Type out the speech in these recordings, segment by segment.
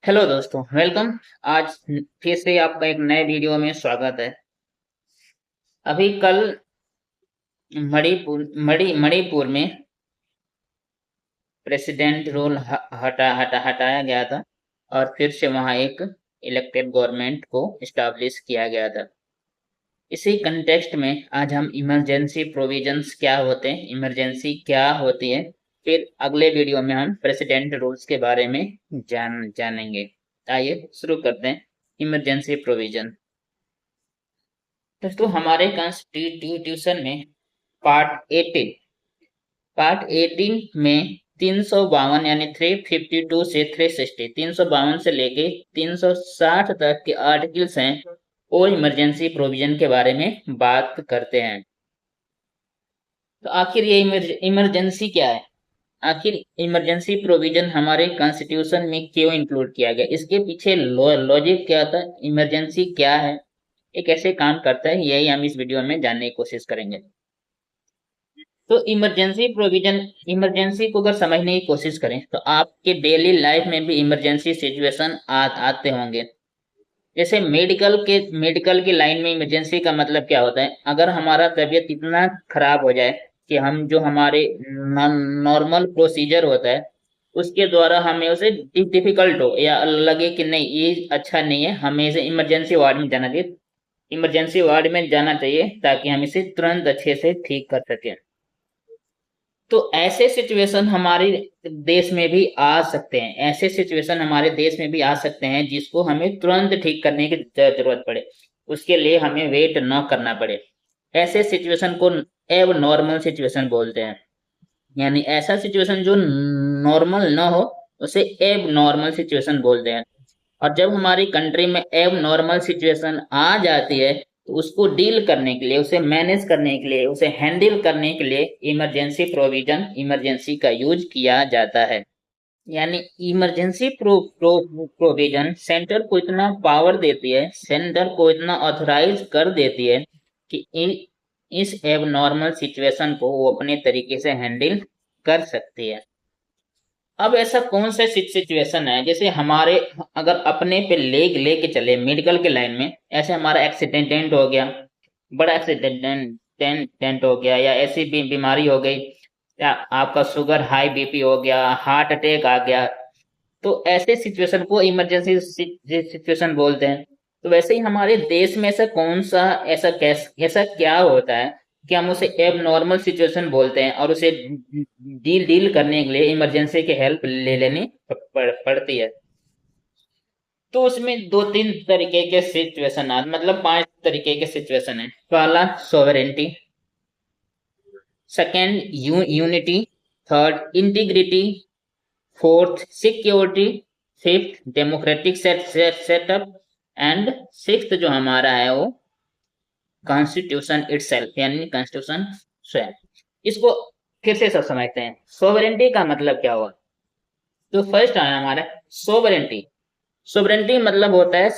Hello दोस्तों, welcome. आज फिर से आपका एक नए वीडियो में स्वागत है। अभी कल मणिपुर में प्रेसिडेंट रूल हटाया गया था और फिर से वहां एक इलेक्टेड गवर्नमेंट को इस्टेब्लिश किया गया था। इसी कंटेक्स्ट में आज हम इमरजेंसी प्रोविजंस क्या होते हैं, इमरजेंसी क्या होती है, फिर अगले वीडियो में हम प्रेसिडेंट रूल्स के बारे में जानेंगे। आइए शुरू करते हैं। Emergency provision. दोस्तों, हमारे कॉन्स्टिट्यूशन में पार्ट 18 पार्ट 18 में 352 यानी 352 से 360, 352 से लेके 360 तक के आर्टिकल्स हैं, वो इमरजेंसी प्रोविजन के बारे में बात करते हैं। तो आखिर ये इमरजेंसी क्या है? आखिर इमरजेंसी प्रोविजन हमारे कॉन्स्टिट्यूशन में क्यों इंक्लूड किया गया? इसके पीछे लॉजिक क्या था? इमरजेंसी क्या है? ये कैसे काम करता है? यही हम इस वीडियो में जानने की कोशिश करेंगे। तो इमरजेंसी प्रोविजन, इमरजेंसी को अगर समझने की कोशिश करें तो आपके डेली लाइफ में भी इमरजेंसी सिचुएशन आते होंगे। जैसे मेडिकल की लाइन में इमरजेंसी का मतलब क्या होता है? अगर हमारा तबीयत इतना खराब हो जाए कि हम जो हमारे नॉर्मल प्रोसीजर होता है उसके द्वारा हमें उसे डिफिकल्ट हो या लगे कि नहीं ये अच्छा नहीं है, हमें इसे इमरजेंसी वार्ड में जाना चाहिए। इमरजेंसी वार्ड में जाना चाहिए ताकि हम इसे तुरंत अच्छे से ठीक कर सकें। तो ऐसे सिचुएशन हमारे देश में भी आ सकते हैं, ऐसे सिचुएशन हमारे देश में भी आ सकते हैं जिसको हमें तुरंत ठीक करने की जरूरत पड़े, उसके लिए हमें वेट न करना पड़े। ऐसे सिचुएशन को एब नॉर्मल सिचुएशन बोलते हैं। यानी ऐसा सिचुएशन जो नॉर्मल न हो उसे एब नॉर्मल सिचुएशन बोलते हैं। और जब हमारी कंट्री में एब नॉर्मल सिचुएशन आ जाती है तो उसको डील करने के लिए, उसे मैनेज करने के लिए, उसे हैंडल करने के लिए इमरजेंसी प्रोविजन, इमरजेंसी का यूज किया जाता है। यानी इमरजेंसी प्रोविजन सेंटर को इतना पावर देती है, सेंटर को इतना ऑथराइज कर देती है कि इस एब नॉर्मल सिचुएशन को वो अपने तरीके से हैंडल कर सकती है। अब ऐसा कौन सा सिचुएशन है, जैसे हमारे अगर अपने पे लेके चले मेडिकल के लाइन में, ऐसे हमारा एक्सीडेंट हो गया, बड़ा एक्सीडेंट हो गया, या ऐसी भी बीमारी हो गई, या आपका शुगर हाई बीपी हो गया, हार्ट अटैक आ गया, तो ऐसे सिचुएशन को इमरजेंसी सिचुएशन बोलते हैं। तो वैसे ही हमारे देश में ऐसा कौन सा, ऐसा क्या होता है कि हम उसे एब नॉर्मल सिचुएशन बोलते हैं और उसे डील करने के लिए इमरजेंसी की हेल्प ले लेनी पड़ती है। तो उसमें दो तीन तरीके के सिचुएशन, मतलब पांच तरीके के सिचुएशन है। पहला sovereignty, second unity, third integrity, fourth security, fifth democratic setup, and sixth जो हमारा है वो कॉन्स्टिट्यूशन इटसेल्फ, यानी कॉन्स्टिट्यूशन स्वयं। इसको फिर से सब समझते हैं। सोवरेंटी का मतलब क्या हुआ? तो फर्स्ट आया हमारा सोवरेंटी। सोवरेंटी मतलब होता है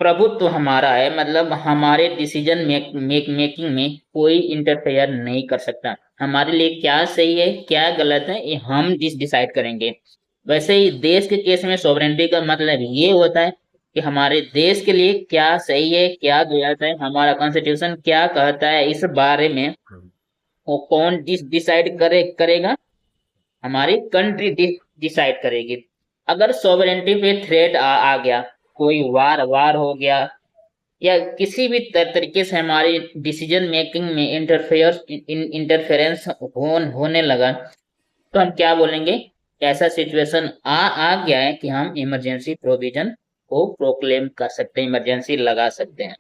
प्रभुत्व हमारा है, मतलब हमारे डिसीजन मेकिंग में कोई इंटरफेयर नहीं कर सकता। हमारे लिए क्या सही है क्या गलत है ये हम डिसाइड करेंगे। वैसे ही देश के केस में सोवरेंटी का मतलब ये होता है कि हमारे देश के लिए क्या सही है क्या गलत है, हमारा कॉन्स्टिट्यूशन क्या कहता है, इस बारे में वो कौन डिसाइड करेगा? हमारी कंट्री डिसाइड करेगी। अगर सॉवरेंटी पे थ्रेट आ गया, कोई वार हो गया, या किसी भी तरीके से हमारी डिसीजन मेकिंग में इंटरफेरेंस होने लगा, तो हम क्या बोलेंगे? ऐसा सिचुएशन आ गया है कि हम इमरजेंसी प्रोविजन को प्रोक्लेम कर सकते हैं, इमरजेंसी लगा सकते हैं।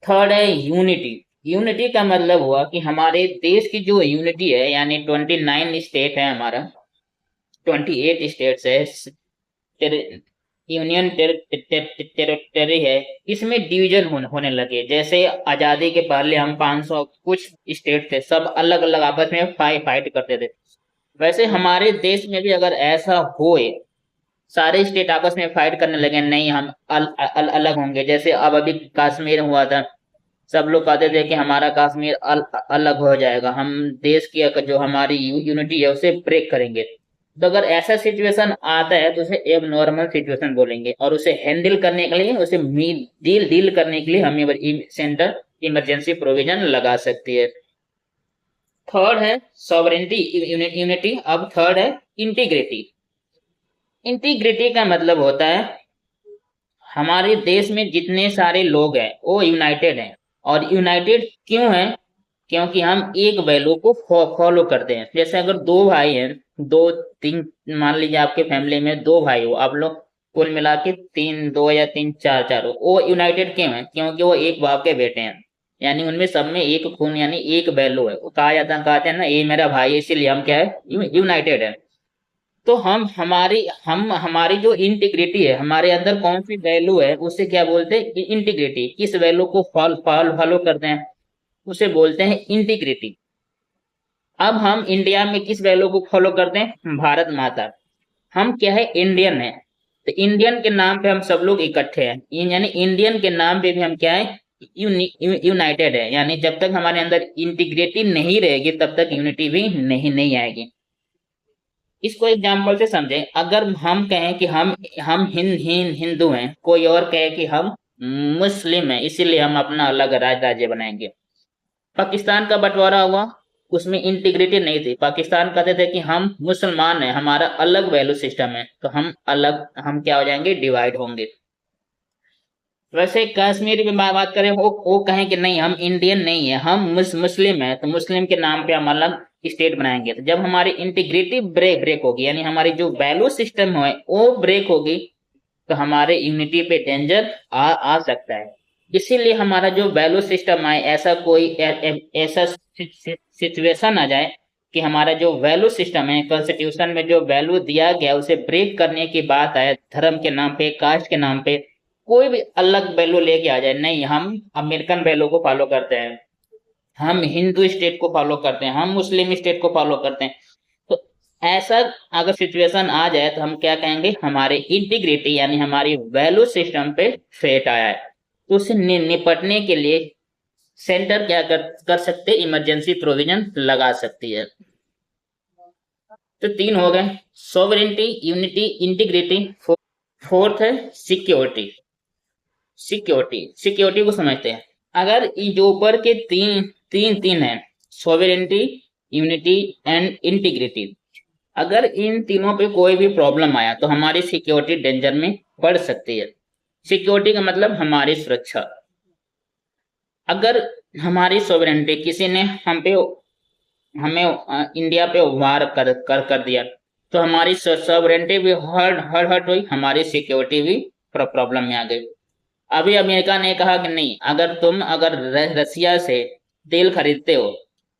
थर्ड है यूनिटी। यूनिटी का मतलब हुआ कि हमारे देश की जो यूनिटी है, यानी 29 स्टेट है हमारा, 28 स्टेट्स है, यूनियन टेरिटरी है, इसमें डिवीजन होने लगे। जैसे आजादी के पहले हम 500 कुछ स्टेट थे, सब अलग अलग आपस में फाइट करते थे। वैसे हमारे देश में भी अगर ऐसा होए, सारे स्टेट आपस में फाइट करने लगे, नहीं हम अलग होंगे, जैसे अब अभी कश्मीर हुआ था, सब लोग कहते थे कि हमारा कश्मीर अलग हो जाएगा, हम देश की जो हमारी यूनिटी है उसे ब्रेक करेंगे। तो अगर ऐसा सिचुएशन आता है तो उसे एब नॉर्मल सिचुएशन बोलेंगे, और उसे हैंडल करने के लिए, उसे डील डील करने के लिए हम सेंटर इमरजेंसी प्रोविजन लगा सकती है। थर्ड है सॉवरेंटी यूनिटी। अब थर्ड है इंटीग्रिटी। इंटीग्रिटी का मतलब होता है हमारे देश में जितने सारे लोग हैं वो यूनाइटेड हैं, और यूनाइटेड क्यों हैं? क्योंकि हम एक वैल्यू को फॉलो करते हैं। जैसे अगर दो भाई हैं, दो तीन, मान लीजिए आपके फैमिली में दो भाई हो, आप लोग कुल मिला के तीन, दो या तीन, चार चार हो, वो यूनाइटेड क्यों है? क्योंकि वो एक बाप के बेटे हैं, यानी उनमें सब में एक खून यानी एक वैल्यू है। वो कहा जाता कहते हैं ना, ये मेरा भाई है, इसीलिए हम क्या है, यूनाइटेड है। तो हम हमारी जो इंटीग्रिटी है, हमारे अंदर कौन सी वैल्यू है, उसे क्या बोलते हैं? इंटीग्रिटी। किस वैल्यू को फॉलो करते हैं, उसे बोलते हैं इंटीग्रिटी। अब हम इंडिया में किस वैल्यू को फॉलो करते हैं? भारत माता। हम क्या है, इंडियन है, तो इंडियन के नाम पे हम सब लोग इकट्ठे हैं, यानी इंडियन के नाम पे भी हम क्या है, यूनाइटेड है। यानी जब तक हमारे अंदर इंटीग्रिटी नहीं रहेगी तब तक यूनिटी भी नहीं आएगी। इसको एग्जाम्पल से समझें। अगर हम कहें कि हम हिंदू हैं, कोई और कहे कि हम मुस्लिम हैं, इसीलिए हम अपना अलग राज्य बनाएंगे। पाकिस्तान का बंटवारा हुआ, उसमें इंटीग्रिटी नहीं थी। पाकिस्तान कहते थे कि हम मुसलमान हैं, हमारा अलग वैल्यू सिस्टम है, तो हम क्या हो जाएंगे, डिवाइड होंगे। वैसे कश्मीर में बात करें, वो कहें कि नहीं हम इंडियन नहीं है, हम मुस्लिम है, तो मुस्लिम के नाम पे हम अलग स्टेट बनाएंगे। तो जब हमारी इंटीग्रिटी ब्रेक होगी, यानी हमारी जो वैल्यू सिस्टम है वो ब्रेक होगी, तो हमारे यूनिटी पे डेंजर आ सकता है। इसीलिए हमारा जो वैल्यू सिस्टम आए, ऐसा कोई ऐसा सिचुएशन आ जाए कि हमारा जो वैल्यू सिस्टम है, कॉन्स्टिट्यूशन में जो वैल्यू दिया गया उसे ब्रेक करने की बात आए, धर्म के नाम पे, कास्ट के नाम पे कोई भी अलग वैल्यू लेके आ जाए, नहीं हम अमेरिकन वैल्यू को फॉलो करते हैं, हम हिंदू स्टेट को फॉलो करते हैं, हम मुस्लिम स्टेट को फॉलो करते हैं, तो ऐसा अगर सिचुएशन आ जाए तो हम क्या कहेंगे, हमारे इंटीग्रिटी यानी हमारी वैल्यू सिस्टम पे थ्रेट आया है। तो उससे निपटने के लिए सेंटर क्या कर सकते, इमरजेंसी प्रोविजन लगा सकती है। तो तीन हो गए, सॉवरेंटी, यूनिटी, इंटीग्रिटी। फोर्थ है सिक्योरिटी। सिक्योरिटी को समझते हैं। अगर ये जो ऊपर के तीन है, सॉवरेंटी, यूनिटी एंड इंटीग्रिटी, अगर इन तीनों पे कोई भी प्रॉब्लम आया तो हमारी सिक्योरिटी डेंजर में पड़ सकती है। सिक्योरिटी का मतलब हमारी सुरक्षा। अगर हमारी सॉवरेंटी, किसी ने हमें इंडिया पे वार कर दिया, तो हमारी सॉवरेंटी भी हर्ट हुई, हमारी सिक्योरिटी भी प्रॉब्लम में आ गई। अभी अमेरिका ने कहा कि नहीं, अगर रसिया से तेल खरीदते हो,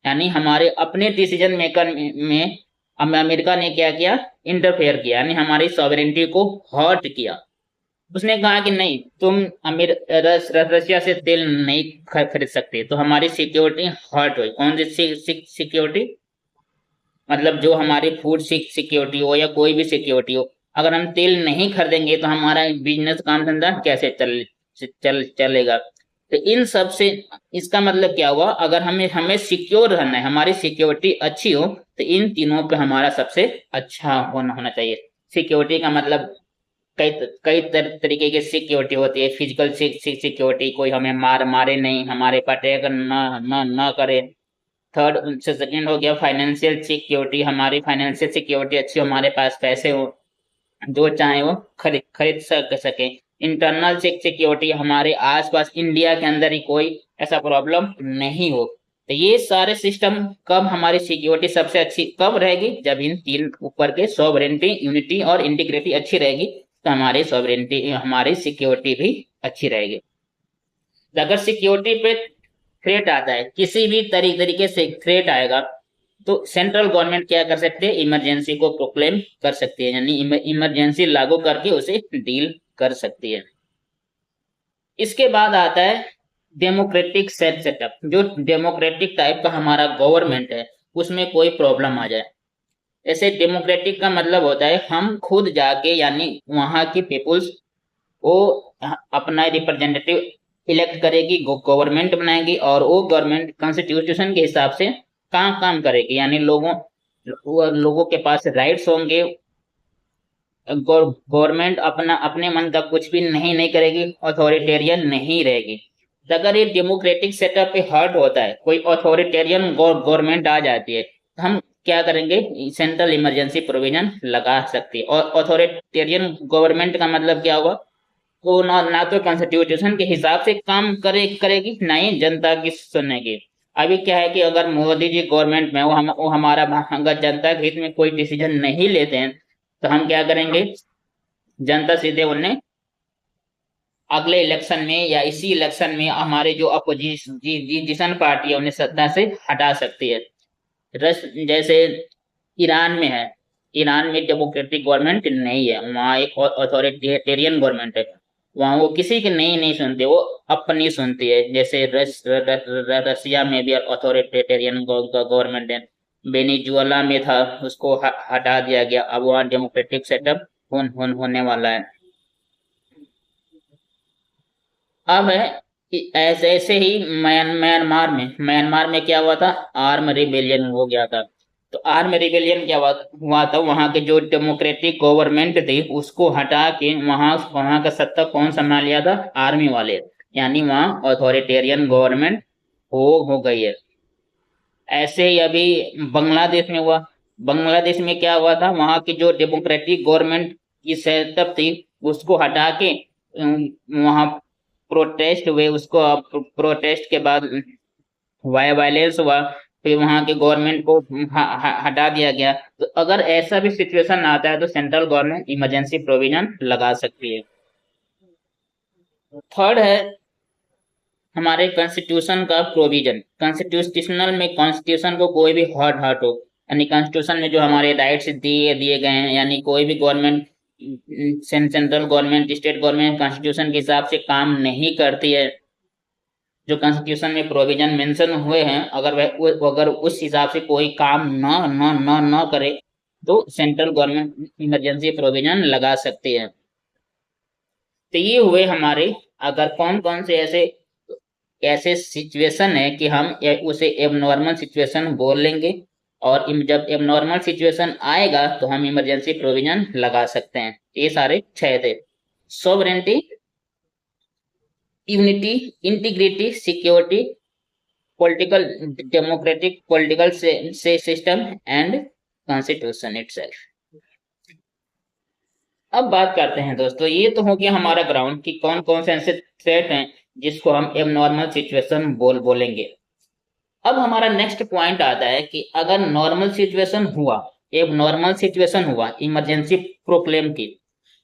यानी हमारे अपने डिसीजन मेकर में अमेरिका ने क्या किया, इंटरफेयर किया, यानी हमारी सॉवरेंटी को हर्ट किया। उसने कहा कि नहीं, तुम रसिया से तेल नहीं खरीद सकते, तो हमारी सिक्योरिटी हर्ट हुई। कौन सी सिक्योरिटी? मतलब जो हमारी फूड सिक्योरिटी हो या कोई भी सिक्योरिटी हो, अगर हम तेल नहीं खरीदेंगे तो हमारा बिजनेस, काम धंधा कैसे चलेगा? तो इन सब से इसका मतलब क्या हुआ, अगर हमें सिक्योर रहना है, हमारी सिक्योरिटी अच्छी हो, तो इन तीनों पे हमारा सबसे अच्छा होना चाहिए। सिक्योरिटी का मतलब कई तरीके की सिक्योरिटी होती है। फिजिकल सिक्योरिटी, कोई हमें मारे नहीं, हमारे पर अटैक न करे। थर्ड से सेकेंड हो गया फाइनेंशियल सिक्योरिटी, हमारी फाइनेंशियल सिक्योरिटी अच्छी हो, हमारे पास पैसे हो, जो चाहे वो खरीद सके। इंटरनल सिक्योरिटी, हमारे आसपास इंडिया के अंदर ही कोई ऐसा प्रॉब्लम नहीं हो। तो ये सारे सिस्टम, कब हमारी सिक्योरिटी सबसे अच्छी कब रहेगी, जब इन तीन ऊपर के सॉवरेंटी, यूनिटी और इंटीग्रिटी अच्छी रहेगी, तो हमारी सॉवरेंटी, हमारी सिक्योरिटी भी अच्छी रहेगी। अगर सिक्योरिटी पे थ्रेट आता है, किसी भी तरीके से थ्रेट आएगा, तो सेंट्रल गवर्नमेंट क्या कर सकते हैं, इमरजेंसी को प्रोक्लेम कर सकती है, यानी इमरजेंसी लागू करके उसे डील कर सकती है। इसके बाद आता है डेमोक्रेटिक सेटअप। जो डेमोक्रेटिक टाइप का हमारा गवर्नमेंट है, उसमें कोई प्रॉब्लम आ जाए। ऐसे डेमोक्रेटिक का मतलब होता है हम खुद जाके, यानी वहां की पीपुल्स वो अपना रिप्रेजेंटेटिव इलेक्ट करेगी, गवर्नमेंट बनाएगी, और वो गवर्नमेंट कॉन्स्टिट्यूशन के हिसाब से काम काम करेगी, यानी लोगों लोगों के पास राइट्स होंगे, गवर्नमेंट अपना अपने मन का कुछ भी नहीं करेगी, अथॉरिटेरियन नहीं रहेगी। अगर ये डेमोक्रेटिक सेटअप पे हर्ट होता है, कोई अथॉरिटेरियन गवर्नमेंट आ जाती है, तो हम क्या करेंगे, सेंट्रल इमरजेंसी प्रोविजन लगा सकती है। और अथॉरिटेरियन गवर्नमेंट का मतलब क्या हुआ, वो ना तो कॉन्स्टिट्यूशन के हिसाब से काम करेगी, ना ही जनता की सुनेगी। अभी क्या है कि अगर मोदी जी गवर्नमेंट में, वो हमारा अगर जनता के हित में कोई डिसीजन नहीं लेते हैं, तो हम क्या करेंगे, जनता सीधे उन्हें अगले इलेक्शन में या इसी इलेक्शन में हमारे जो अपोजिशन पार्टी है उन्हें सत्ता से हटा सकती है। जैसे ईरान में है, ईरान में डेमोक्रेटिक गवर्नमेंट नहीं है, वहाँ एक अथॉरिटेरियन गवर्नमेंट है। वहाँ वो किसी की नहीं सुनते, वो अपनी सुनती है। जैसे रसिया में भी अथॉरिटेरियन गवर्नमेंट है। वेनेजुएला में था, उसको हटा दिया गया, अब वहाँ डेमोक्रेटिक सेटअप होने वाला है। अब है कि ऐसे ऐसे ही म्यांमार में क्या हुआ था, आर्म रिबेलियन हो गया था। तो आर्म रिबेलियन क्या हुआ था, वहां के जो डेमोक्रेटिक गवर्नमेंट थी उसको हटा के वहां वहां का सत्ता कौन संभाल लिया था, आर्मी वाले। यानी वहां अथॉरिटेरियन गवर्नमेंट हो गई है। ऐसे ही अभी बांग्लादेश में हुआ। बांग्लादेश में क्या हुआ था, वहां की जो डेमोक्रेटिक गवर्नमेंट की सेटअप थी उसको हटा के वहां प्रोटेस्ट हुए, उसको प्रोटेस्ट के बाद वायलेंस हुआ, फिर वहां के गवर्नमेंट को हटा दिया गया। तो अगर ऐसा भी सिचुएशन आता है तो सेंट्रल गवर्नमेंट इमरजेंसी प्रोविजन लगा सकती है। थर्ड है हमारे कॉन्स्टिट्यूशन का प्रोविजन। कॉन्स्टिट्यूशनल में कॉन्स्टिट्यूशन को कोई भी हर्ट हो, यानी कॉन्स्टिट्यूशन में जो हमारे राइट्स दिए दिए गए हैं, यानी कोई भी government, central government, state government constitution के हिसाब से काम नहीं करती है। जो कॉन्स्टिट्यूशन में प्रोविजन मेंशन हुए हैं, अगर उस हिसाब से कोई काम न करे, तो सेंट्रल गवर्नमेंट इमरजेंसी प्रोविजन लगा सकती है। तो ये हुए हमारे, अगर कौन कौन से ऐसे ऐसे सिचुएशन है कि हम उसे एबनॉर्मल सिचुएशन बोल लेंगे, और जब एबनॉर्मल सिचुएशन आएगा तो हम इमरजेंसी प्रोविजन लगा सकते हैं। ये सारे 6 थे। Sovereignty, unity, integrity, security, political, democratic political से सिस्टम एंड कॉन्स्टिट्यूशन इटसेल्फ। अब बात करते हैं दोस्तों, ये तो हो गया हमारा ग्राउंड कि कौन कौन से ऐसे थ्रेट हैं जिसको हम एबनॉर्मल सिचुएशन बोलेंगे। अब हमारा नेक्स्ट पॉइंट आता है कि अगर नॉर्मल सिचुएशन हुआ, एबनॉर्मल सिचुएशन हुआ, इमरजेंसी प्रोक्लेम की,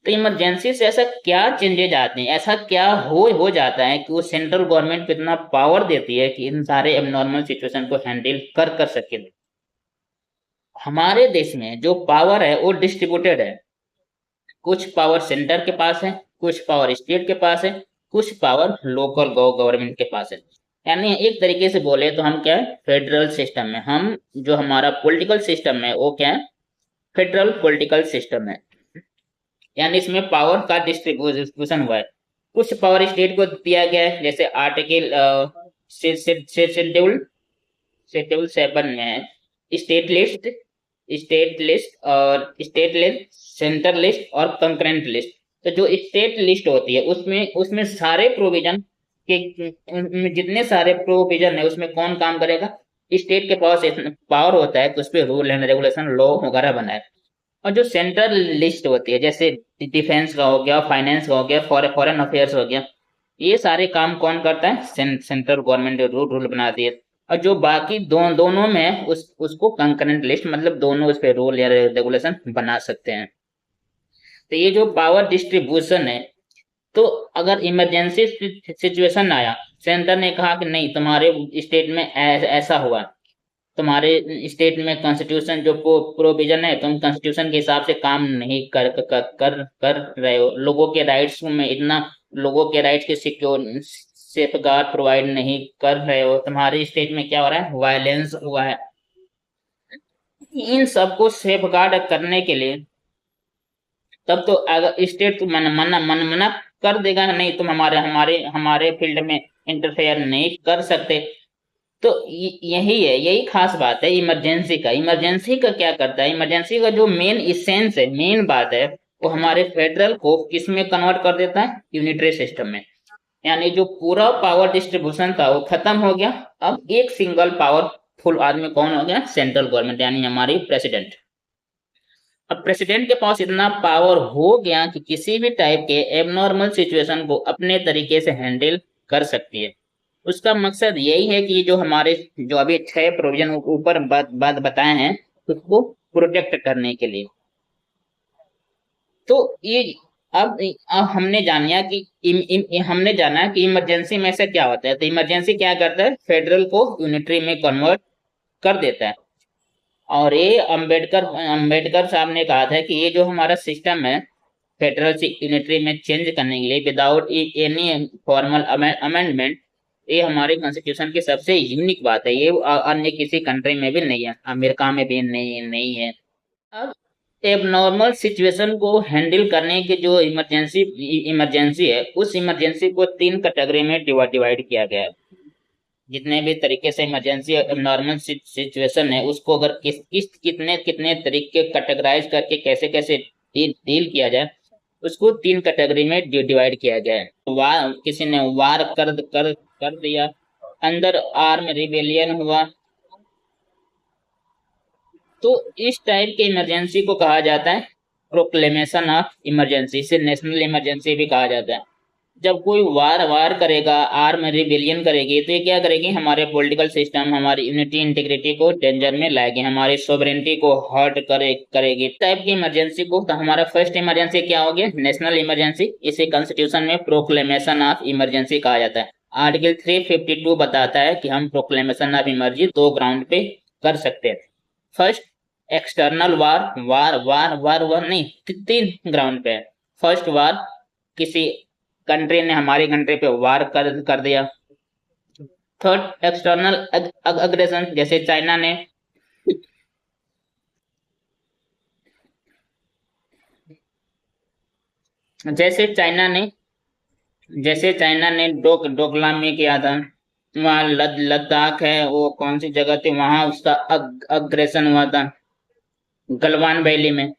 तो इमरजेंसी से ऐसा क्या चेंजेज आते हैं, ऐसा क्या हो जाता है कि वो सेंट्रल गवर्नमेंट को इतना पावर देती है कि इन सारे एबनॉर्मल सिचुएशन को हैंडल कर सके। हमारे देश में जो पावर है वो डिस्ट्रीब्यूटेड है। कुछ पावर सेंटर के पास है, कुछ पावर स्टेट के पास है, कुछ पावर लोकल गवर्नमेंट के पास है। यानी एक तरीके से बोले तो हम क्या है, फेडरल सिस्टम में हम, जो हमारा पॉलिटिकल सिस्टम है वो क्या है, फेडरल पॉलिटिकल सिस्टम है। यानी इसमें पावर का डिस्ट्रीब्यूशन हुआ है। कुछ पावर स्टेट को दिया गया है, जैसे आर्टिकल शेड्यूल शेड्यूल 7 में है, state list, state list, centre list और कंकरेंट लिस्ट। तो जो स्टेट लिस्ट होती है उसमें सारे प्रोविजन के, जितने सारे प्रोविजन है उसमें कौन काम करेगा, स्टेट के पास पावर होता है कि उस पर रूल एंड रेगुलेशन, लॉ वगैरह बनाए। और जो सेंट्रल लिस्ट होती है, जैसे डिफेंस का हो गया, फाइनेंस का हो गया, फॉरेन अफेयर्स हो गया, ये सारे काम कौन करता है, सेंट्रल गवर्नमेंट रूल बनाती है। और जो बाकी दोनों में है उसको कंकरेंट लिस्ट, मतलब दोनों उस पर रूल या रेगुलेशन बना सकते हैं। तो ये जो पावर डिस्ट्रीब्यूशन है, तो अगर इमरजेंसी सिचुएशन आया, सेंटर ने कहा कि नहीं तुम्हारे स्टेट में ऐसा हुआ, तुम्हारे स्टेट में कॉन्स्टिट्यूशन जो प्रोविजन है, तुम कॉन्स्टिट्यूशन के हिसाब से काम नहीं कर रहे हो, लोगों के राइट्स में इतना, लोगों के राइट्स के सिक्योर सेफ गार्ड प्रोवाइड नहीं कर रहे हो, तुम्हारे स्टेट में क्या हो रहा है, वायलेंस हुआ है। इन सबको सेफ गार्ड करने के लिए, तब तो अगर स्टेट तो मना कर देगा, नहीं तुम हमारे हमारे हमारे फील्ड में इंटरफेयर नहीं कर सकते। तो यही है, यही खास बात है इमरजेंसी का। इमरजेंसी का क्या करता है, इमरजेंसी का जो मेन इसेंस है, मेन बात है, वो हमारे फेडरल को किस में कन्वर्ट कर देता है, यूनिटरी सिस्टम में। यानी जो पूरा पावर डिस्ट्रीब्यूशन था वो खत्म हो गया। अब एक सिंगल पावरफुल आदमी कौन हो गया, सेंट्रल गवर्नमेंट, यानी हमारी प्रेसिडेंट। अब प्रेसिडेंट के पास इतना पावर हो गया कि किसी भी टाइप के एबनॉर्मल सिचुएशन को अपने तरीके से हैंडल कर सकती है। उसका मकसद यही है कि जो हमारे, जो अभी 6 प्रोविजन ऊपर बात बताए हैं, उसको प्रोटेक्ट करने के लिए। तो ये अब हमने जाना कि हमने जाना कि इमरजेंसी में से क्या होता है। तो इमरजेंसी क्या करता है, फेडरल को यूनिटरी में कन्वर्ट कर देता है। और ये अंबेडकर अंबेडकर साहब ने कहा था कि ये जो हमारा सिस्टम है फेडरल से यूनिटरी में चेंज करने के लिए विदाउट एनी फॉर्मल अमेंडमेंट, ये हमारे कॉन्स्टिट्यूशन की सबसे यूनिक बात है। ये अन्य किसी कंट्री में भी नहीं है, अमेरिका में भी नहीं है। अब एबनॉर्मल सिचुएशन को हैंडल करने के जो इमरजेंसी इमरजेंसी है, उस इमरजेंसी को 3 कैटेगरी में डिवाइड किया गया है। जितने भी तरीके से इमरजेंसी नॉर्मल सिचुएशन है, उसको अगर कितने कितने तरीके कैटेगराइज करके कैसे कैसे डील किया जाए, उसको 3 कैटेगरी में डिवाइड किया गया है। वार, किसी ने वार कर दिया, अंदर आर्म रिबेलियन हुआ, तो इस टाइप के इमरजेंसी को कहा जाता है प्रोक्लेमेशन ऑफ इमरजेंसी। इसे नेशनल इमरजेंसी भी कहा जाता है। जब कोई वार करेगा, आर्म रिबेलियन करेगी, तो ये क्या करेगी, हमारे पॉलिटिकल सिस्टम, हमारी यूनिटी इंटीग्रिटी को डेंजर में लाएगी, हमारी सोवरेनिटी को हर्ट करेगी। टाइप की इमरजेंसी को, तो हमारा फर्स्ट इमरजेंसी क्या हो गया, नेशनल इमरजेंसी। इसे कॉन्स्टिट्यूशन में प्रोक्लेमेशन ऑफ इमरजेंसी कहा जाता है। आर्टिकल 352 बताता है कि हम प्रोक्लेमेशन ऑफ इमरजेंसी 2 ग्राउंड पे कर सकते हैं। फर्स्ट, एक्सटर्नल वार नहीं, 3 ग्राउंड पे। फर्स्ट वार, किसी कंट्री ने हमारी कंट्री पे वार कर दिया। थर्ड, एक्सटर्नल अग्रेशन, जैसे चाइना ने जैसे चाइना ने जैसे चाइना ने डोकलाम में किया था। वहाँ लद्दाख है, वो कौन सी जगह थी, वहां उसका अग्रेशन हुआ था, गलवान वैली में।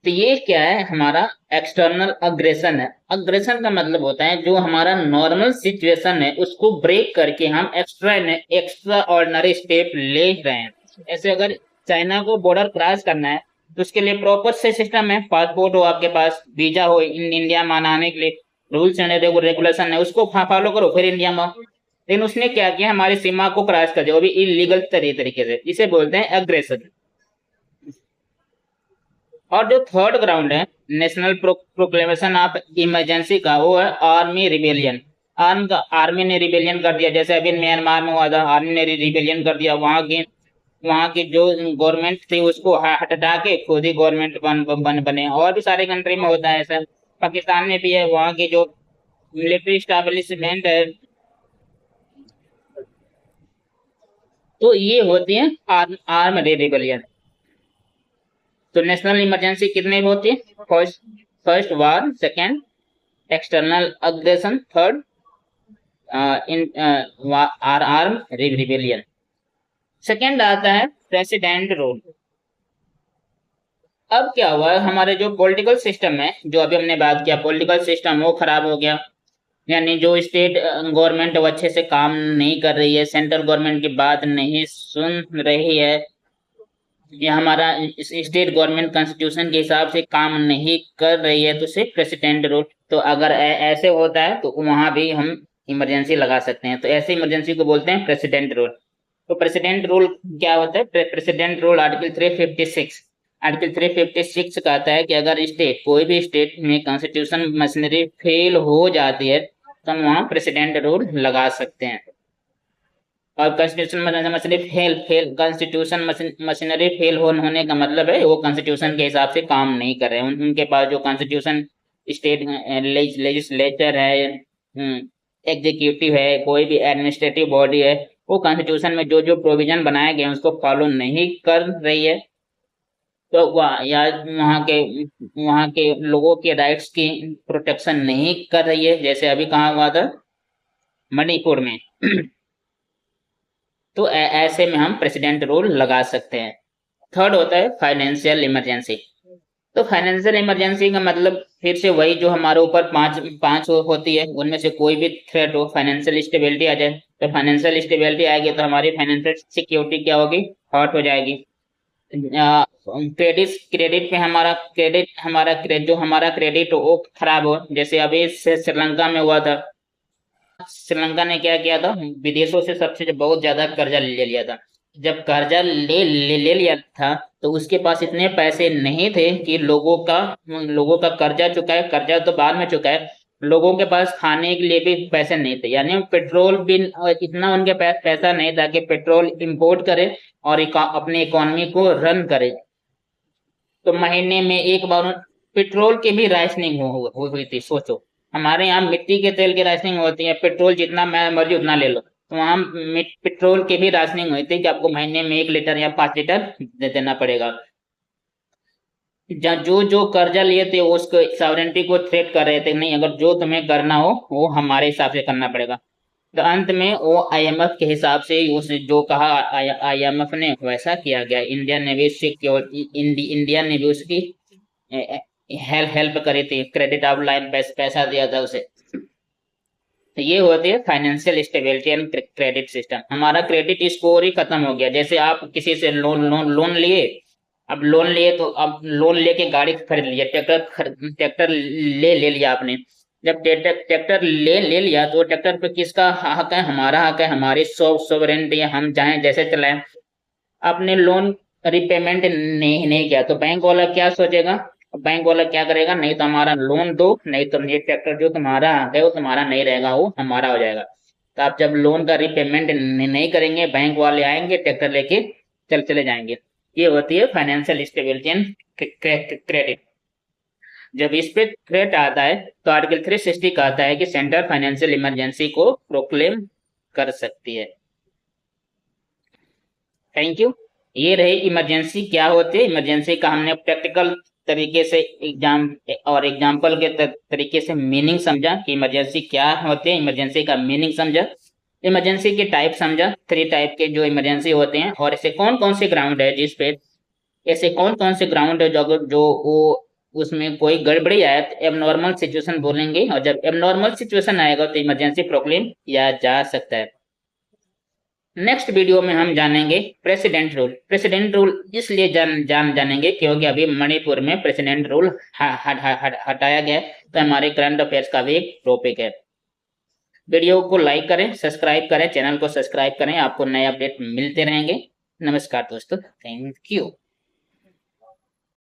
तो ये क्या है, हमारा एक्सटर्नल अग्रेशन है। अग्रेशन का मतलब होता है जो हमारा नॉर्मल सिचुएशन है उसको ब्रेक करके हम एक्स्ट्रा ऑर्डिनरी स्टेप ले रहे हैं। ऐसे अगर चाइना को बॉर्डर क्रॉस करना है, तो उसके लिए प्रॉपर से सिस्टम है, पासपोर्ट हो आपके पास, वीजा हो, इंडिया में आने के लिए रूल्स एंड रेगुलेशन है, उसको फॉलो करो, फिर इंडिया में। लेकिन उसने क्या किया, हमारी सीमा को क्रॉस कर दिया, वो भी इलीगल तरीके से। इसे बोलते हैं अग्रेशन। और जो थर्ड ग्राउंड है नेशनल प्रोक्लेमेशन ऑफ इमरजेंसी का, वो है आर्मी रिबेलियन। आर्मी ने रिबेलियन कर दिया, जैसे अभी म्यांमार में हुआ था, आर्मी ने रिबेलियन कर दिया। वहाँ की जो गवर्नमेंट थी उसको हटा के खुद ही गवर्नमेंट बने। और भी सारे कंट्री में होता है ऐसा, पाकिस्तान में भी है। वहाँ की जो मिलिट्री स्टैब्लिशमेंट है, तो ये होती है आर्म रिबेलियन। तो नेशनल इमरजेंसी कितने में होती है, first war, second external aggression, third in arm rebellion. Second आता है प्रेसिडेंट रूल। अब क्या हुआ, हमारे जो पॉलिटिकल सिस्टम है, जो अभी हमने बात किया, पॉलिटिकल सिस्टम वो खराब हो गया। यानी जो स्टेट गवर्नमेंट वो अच्छे से काम नहीं कर रही है, सेंट्रल गवर्नमेंट की बात नहीं सुन रही है, या हमारा स्टेट गवर्नमेंट कॉन्स्टिट्यूशन के हिसाब से काम नहीं कर रही है, तो सिर्फ प्रेसिडेंट रूल। तो अगर ऐसे होता है तो वहां भी हम इमरजेंसी लगा सकते हैं। तो ऐसे इमरजेंसी को बोलते हैं प्रेसिडेंट रूल। तो प्रेसिडेंट रूल क्या होता है, प्रेसिडेंट रूल आर्टिकल 356 कहता है कि अगर स्टेट, कोई भी स्टेट में कॉन्स्टिट्यूशन मशीनरी फेल हो जाती है, तो हम वहां प्रेसिडेंट रूल लगा सकते हैं। और constitution machinery fail constitution machinery fail होने का मतलब है वो कॉन्स्टिट्यूशन के हिसाब से काम नहीं कर रहे हैं। उनके पास जो कॉन्स्टिट्यूशन, स्टेट लेजिस्लेचर है, एग्जीक्यूटिव है, कोई भी एडमिनिस्ट्रेटिव बॉडी है, वो कॉन्स्टिट्यूशन में जो जो प्रोविजन बनाए गए हैं उसको फॉलो नहीं कर रही है, तो वहाँ के लोगों के राइट्स की प्रोटेक्शन नहीं कर रही है। जैसे अभी कहाँ हुआ था, मणिपुर में तो ऐसे में हम प्रेसिडेंट रूल लगा सकते हैं। थर्ड होता है फाइनेंशियल इमरजेंसी। तो फाइनेंशियल इमरजेंसी का मतलब फिर से वही जो हमारे ऊपर पांच पांच होती है, उनमें से कोई भी थ्रेट हो, फाइनेंशियल स्टेबिलिटी आ जाए। तो फाइनेंशियल स्टेबिलिटी आएगी तो हमारी फाइनेंशियल सिक्योरिटी क्या होगी, हर्ट हो जाएगी। क्रेडिट क्रेडिट पे हमारा जो हमारा क्रेडिट वो खराब हो, जैसे अभी से श्रीलंका में हुआ था। श्रीलंका ने क्या किया था, विदेशों से सबसे बहुत ज्यादा कर्जा ले लिया था। जब कर्जा ले लिया था तो उसके पास इतने पैसे नहीं थे कि लोगों का कर्जा चुकाए। कर्जा तो बाद में चुकाए, लोगों के पास खाने के लिए भी पैसे नहीं थे, यानी पेट्रोल भी इतना उनके पास पैसा नहीं था कि पेट्रोल इंपोर्ट करे और अपनी इकोनॉमी को रन करे। तो महीने में एक बार पेट्रोल की भी राशनिंग हुई थी, सोचो। हमारे यहाँ मिट्टी के तेल की राशनिंग होती है, पेट्रोल जितना मर्जी उतना ले लो। तो वहाँ पेट्रोल की भी राशनिंग हुई थी कि आपको महीने में 1 लीटर या 5 लीटर देना पड़ेगा। जो जो कर्जा लिए थे उसको सॉवरेंटी को थ्रेट कर रहे थे, नहीं अगर जो तुम्हें करना हो वो हमारे हिसाब से करना पड़ेगा। तो अंत में वो आईएमएफ के हिसाब से उस जो कहा आईएमएफ ने वैसा किया गया। इंडियन नेवी उसकी हेल्प करी थी, क्रेडिट ऑफ लाइन पैसा दिया था उसे। तो ये होती है financial stability and credit system. हमारा क्रेडिट स्कोर ही खत्म हो गया। जैसे आप किसी से लोन लिए, अब लोन लिए तो अब लोन लेके गाड़ी खरीद लिया, ट्रैक्टर ले लिया आपने। जब ट्रैक्टर ले लिया तो ट्रैक्टर पे किसका हक है, हमारा हक है, हमारी सोवरेनिटी है, हम चाहें जैसे चलाएं। आपने लोन रिपेमेंट नहीं किया तो बैंक वाला क्या सोचेगा, बैंक वाला क्या करेगा, नहीं तो हमारा लोन दो, नहीं तो ये ट्रैक्टर जो तुम्हारा है वो तुम्हारा नहीं रहेगा, वो हमारा हो जाएगा। तो आप जब लोन का रिपेमेंट नहीं करेंगे, बैंक वाले आएंगे ट्रैक्टर लेके चले जाएंगे। ये होती है फाइनेंशियल स्टेबिलिटी एंड क्रेडिट। जब इस पे थ्रेट आता है तो आर्टिकल 360 कहता है कि सेंटर फाइनेंशियल इमरजेंसी को प्रोक्लेम कर सकती है। Thank you. ये रही इमरजेंसी क्या होती है। इमरजेंसी का हमने प्रैक्टिकल तरीके से एग्जाम्पल के तरीके से मीनिंग समझा कि इमरजेंसी क्या होती है, इमरजेंसी का मीनिंग समझा, इमरजेंसी के टाइप समझा, 3 टाइप के जो इमरजेंसी होते हैं, और ऐसे कौन कौन से ग्राउंड है जिसपे ऐसे कौन कौन से ग्राउंड है जो वो उसमें कोई गड़बड़ी आए तो एबनॉर्मल सिचुएशन बोलेंगे, और जब एबनॉर्मल सिचुएशन आएगा तो इमरजेंसी प्रोक्लेम किया जा सकता है। नेक्स्ट वीडियो में हम जानेंगे प्रेसिडेंट रूल। प्रेसिडेंट रूल इसलिए जानेंगे क्योंकि अभी मणिपुर में प्रेसिडेंट रूल हटाया गया है, तो हमारे करंट अफेयर्स का भी एक टॉपिक है। वीडियो को लाइक करें, सब्सक्राइब करें, चैनल को सब्सक्राइब करें, आपको नए अपडेट मिलते रहेंगे। नमस्कार दोस्तों, थैंक यू।